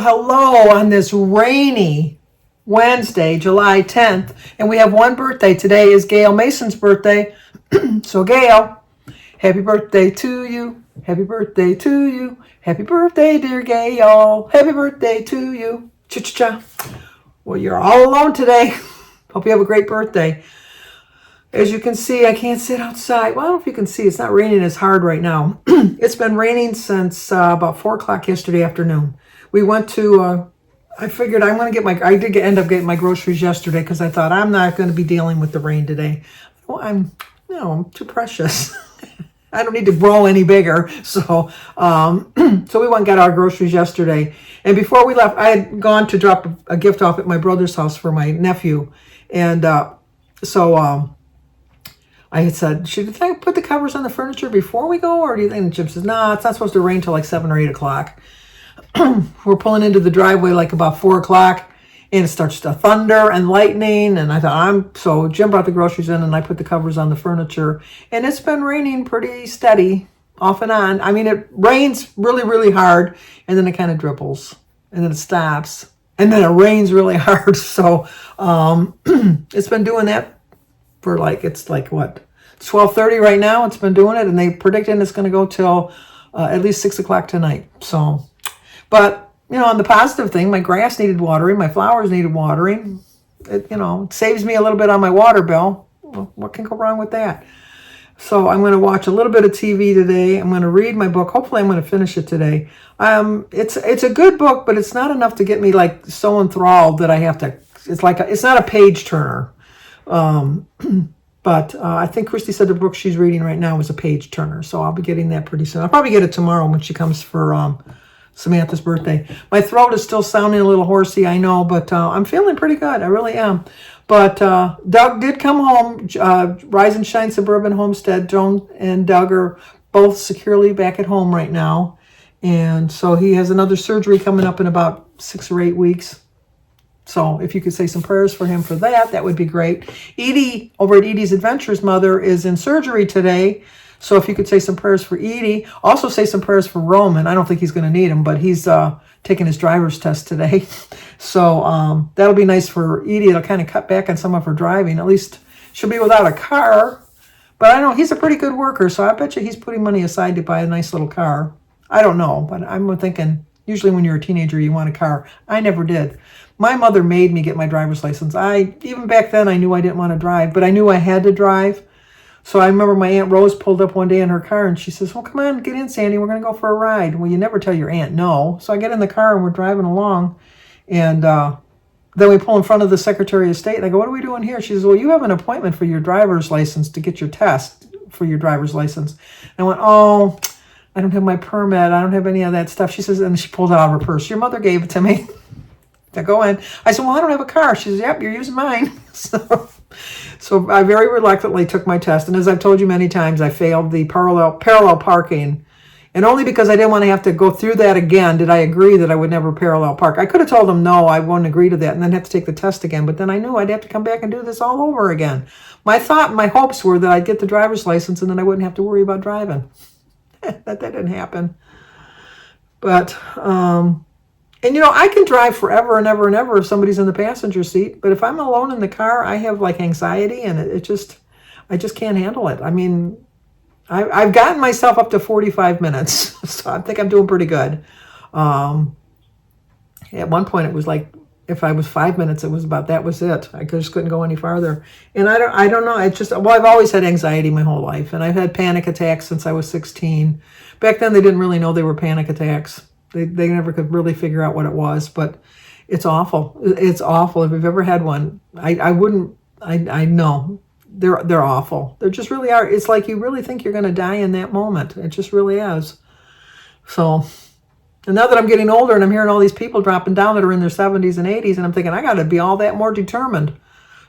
hello on this rainy Wednesday, July 10th. And we have one birthday. Today is Gail Mason's birthday. So Gail, happy birthday to you. Happy birthday to you. Happy birthday, dear Gail. Happy birthday to you. Cha-cha-cha. Well, you're all alone today. Hope you have a great birthday. As you can see, I can't sit outside. Well, I don't know if you can see. It's not raining as hard right now. It's been raining since about 4 o'clock yesterday afternoon. We went to, I figured I'm going to get I did end up getting my groceries yesterday because I thought I'm not going to be dealing with the rain today. Well, I'm too precious. I don't need to grow any bigger. So so we went and got our groceries yesterday. And before we left, I had gone to drop a gift off at my brother's house for my nephew. And I had said, should I put the covers on the furniture before we go? Or do you think? And Jim says, no, it's not supposed to rain till like 7 or 8 o'clock. We're pulling into the driveway like about 4 o'clock. And it starts to thunder and lightning. And I thought, so Jim brought the groceries in and I put the covers on the furniture. And it's been raining pretty steady, off and on. I mean, it rains really, really hard. And then it kind of dribbles. And then it stops. And then it rains really hard. So it's been doing that for it's what? It's 12:30 right now. It's been doing it. And they predicting it's going to go till at least 6 o'clock tonight. So, but... on the positive thing, my grass needed watering, my flowers needed watering. It saves me a little bit on my water bill. Well, what can go wrong with that? So I'm going to watch a little bit of TV today. I'm going to read my book. Hopefully I'm going to finish it today. It's a good book, but it's not enough to get me so enthralled that I have to. It's not a page turner. But I think Christy said the book she's reading right now is a page turner. So I'll be getting that pretty soon. I'll probably get it tomorrow when she comes for Samantha's birthday. My throat is still sounding a little horsey, I know, but I'm feeling pretty good. I really am. But Doug did come home. Rise and Shine Suburban Homestead. Joan and Doug are both securely back at home right now. And so he has another surgery coming up in about 6 or 8 weeks. So if you could say some prayers for him for that, that would be great. Edie, over at Edie's Adventures Mother, is in surgery today. So if you could say some prayers for Edie. Also say some prayers for Roman. I don't think he's going to need them, but he's taking his driver's test today. So that'll be nice for Edie. It'll kind of cut back on some of her driving. At least she'll be without a car. But I know he's a pretty good worker, so I bet you he's putting money aside to buy a nice little car. I don't know, but I'm thinking usually when you're a teenager, you want a car. I never did. My mother made me get my driver's license. Even back then, I knew I didn't want to drive, but I knew I had to drive. So I remember my Aunt Rose pulled up one day in her car and she says, well, come on, get in, Sandy. We're going to go for a ride. Well, you never tell your aunt no. So I get in the car and we're driving along. And then we pull in front of the Secretary of State. And I go, what are we doing here? She says, well, you have an appointment for your driver's license to get your test for your driver's license. And I went, oh, I don't have my permit. I don't have any of that stuff. She says, and she pulled it out of her purse. Your mother gave it to me. I go in. I said, well, I don't have a car. She says, yep, you're using mine. So I very reluctantly took my test. And as I've told you many times, I failed the parallel parking. And only because I didn't want to have to go through that again did I agree that I would never parallel park. I could have told them, no, I wouldn't agree to that and then have to take the test again. But then I knew I'd have to come back and do this all over again. My hopes were that I'd get the driver's license and then I wouldn't have to worry about driving. That didn't happen. But, and I can drive forever and ever and ever if somebody's in the passenger seat. But if I'm alone in the car, I have anxiety and I just can't handle it. I mean, I've gotten myself up to 45 minutes. So I think I'm doing pretty good. At one point it was if I was 5 minutes, that was it. I just couldn't go any farther. And I don't know. I've always had anxiety my whole life. And I've had panic attacks since I was 16. Back then they didn't really know they were panic attacks. They never could really figure out what it was, but it's awful. It's awful. If you've ever had one, I know they're awful. They just really are. It's like you really think you're going to die in that moment. It just really is. So, and now that I'm getting older and I'm hearing all these people dropping down that are in their 70s and 80s, and I'm thinking I got to be all that more determined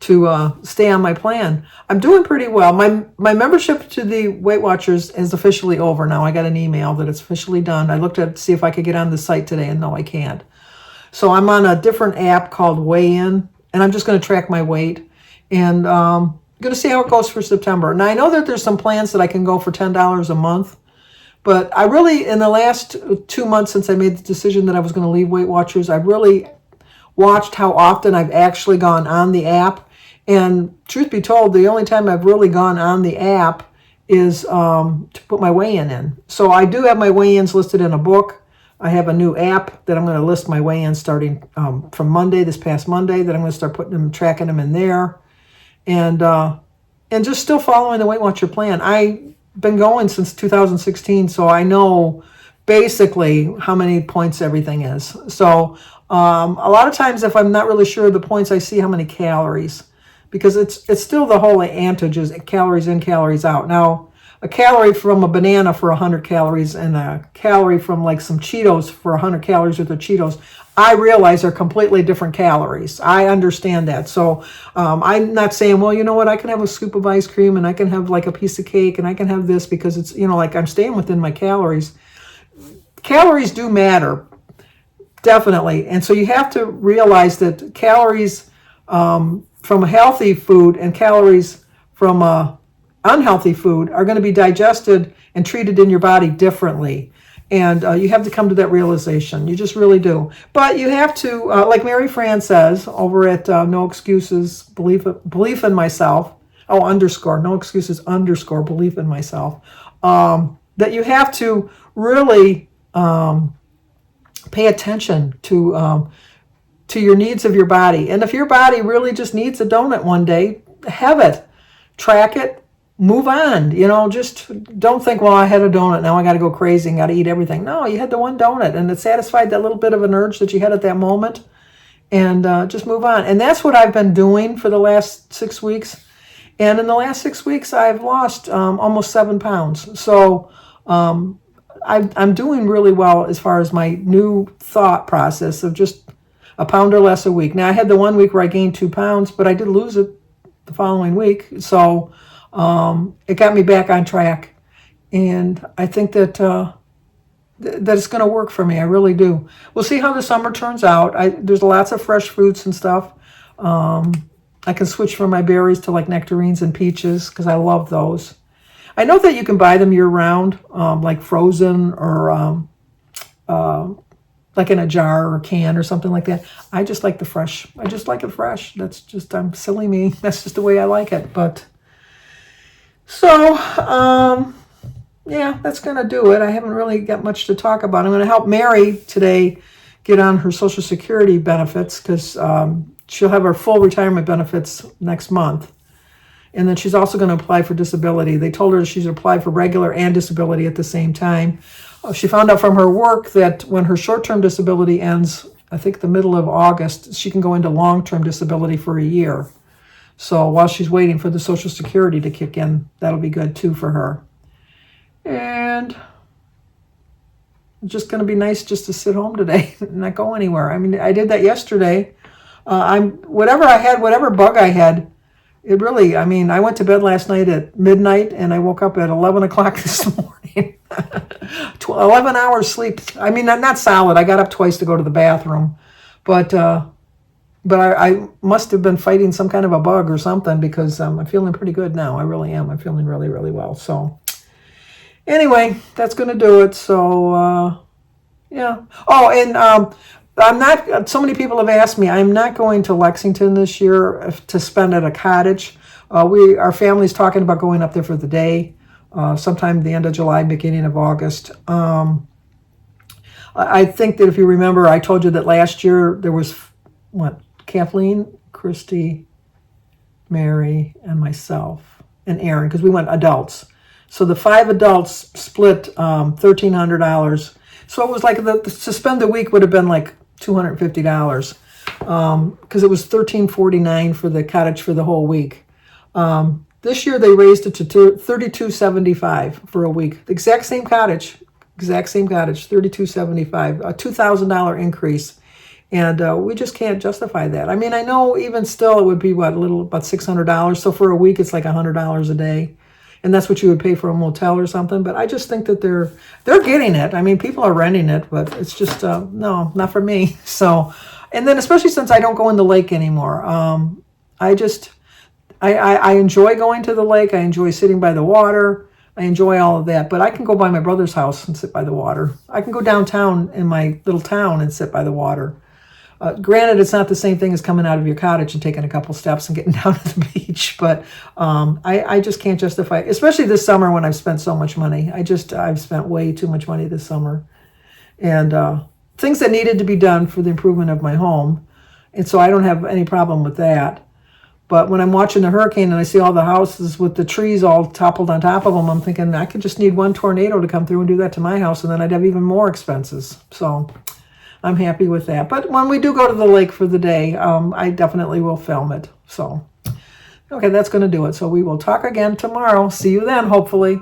to stay on my plan. I'm doing pretty well. My membership to the Weight Watchers is officially over now. I got an email that it's officially done. I looked to see if I could get on the site today, and no, I can't. So I'm on a different app called Weigh In, and I'm just going to track my weight. And I'm going to see how it goes for September. Now, I know that there's some plans that I can go for $10 a month, But I really, in the last 2 months since I made the decision that I was going to leave Weight Watchers, I really watched how often I've actually gone on the app. And truth be told, the only time I've really gone on the app is to put my weigh-in in. So I do have my weigh-ins listed in a book. I have a new app that I'm going to list my weigh-ins starting from Monday, this past Monday, that I'm going to start putting them, tracking them in there. And just still following the Weight Watcher plan. I've been going since 2016, so I know basically how many points everything is. So a lot of times if I'm not really sure of the points, I see how many calories, because it's still the whole adage is calories in, calories out. Now, a calorie from a banana for 100 calories and a calorie from like some Cheetos for 100 calories with the Cheetos, I realize are completely different calories. I understand that. So I'm not saying, well, you know what, I can have a scoop of ice cream and I can have like a piece of cake and I can have this because it's, like I'm staying within my calories. Calories do matter, definitely. And so you have to realize that calories from a healthy food and calories from unhealthy food are going to be digested and treated in your body differently. And you have to come to that realization. You just really do. But you have to, like Mary Fran says over at No Excuses, Belief in Myself, No Excuses _ Belief in Myself, that you have to really pay attention to your needs of your body. And if your body really just needs a donut one day, have it. Track it. Move on. Just don't think, well, I had a donut, now I got to go crazy and got to eat everything. No, you had the one donut and it satisfied that little bit of an urge that you had at that moment, and just move on. And that's what I've been doing for the last 6 weeks. And in the last 6 weeks, I've lost almost 7 pounds. So I'm doing really well as far as my new thought process of just a pound or less a week. Now, I had the 1 week where I gained 2 pounds, but I did lose it the following week. So it got me back on track, and I think that that it's going to work for me. I really do. We'll see how the summer turns out. There's lots of fresh fruits and stuff. I can switch from my berries to like nectarines and peaches because I love those. I know that you can buy them year-round, like frozen or like in a jar or can or something like that. I just like the fresh. I just like it fresh. I'm silly me. That's just the way I like it. But so, yeah, that's going to do it. I haven't really got much to talk about. I'm going to help Mary today get on her Social Security benefits because she'll have her full retirement benefits next month. And then she's also going to apply for disability. They told her she's applied for regular and disability at the same time. She found out from her work that when her short-term disability ends, I think the middle of August, she can go into long-term disability for a year. So while she's waiting for the Social Security to kick in, that'll be good too for her. And it's just going to be nice just to sit home today and not go anywhere. I mean, I did that yesterday. Whatever bug I had, it really, I went to bed last night at midnight and I woke up at 11 o'clock this morning. 11 hours sleep. Not solid. I got up twice to go to the bathroom, but I must have been fighting some kind of a bug or something because I'm feeling pretty good now. I really am. I'm feeling really, really well. So anyway, that's going to do it. So, yeah. Oh, and I'm not, so many people have asked me, I'm not going to Lexington this year to spend at a cottage. Our family's talking about going up there for the day, sometime the end of July, beginning of August. I think that if you remember, I told you that last year there was, Kathleen, Christy, Mary, and myself, and Aaron, because we went adults. So the 5 adults split $1,300. So it was like to spend the week would have been like $250 because it was $1,349 for the cottage for the whole week. This year they raised it to $3,275 for a week. The exact same cottage, $3,275, a $2,000 increase. And we just can't justify that. I know even still it would be about $600. So for a week it's like $100 a day. And that's what you would pay for a motel or something. But I just think that they're getting it. People are renting it, but it's just, no, not for me. So, and then especially since I don't go in the lake anymore. I enjoy going to the lake. I enjoy sitting by the water. I enjoy all of that. But I can go by my brother's house and sit by the water. I can go downtown in my little town and sit by the water. Granted, it's not the same thing as coming out of your cottage and taking a couple steps and getting down to the beach, but I just can't justify, especially this summer when I've spent so much money. I've spent way too much money this summer. And things that needed to be done for the improvement of my home. And so I don't have any problem with that. But when I'm watching the hurricane and I see all the houses with the trees all toppled on top of them, I'm thinking I could just need one tornado to come through and do that to my house, and then I'd have even more expenses. So I'm happy with that. But when we do go to the lake for the day, I definitely will film it. So, okay, that's going to do it. So we will talk again tomorrow. See you then, hopefully.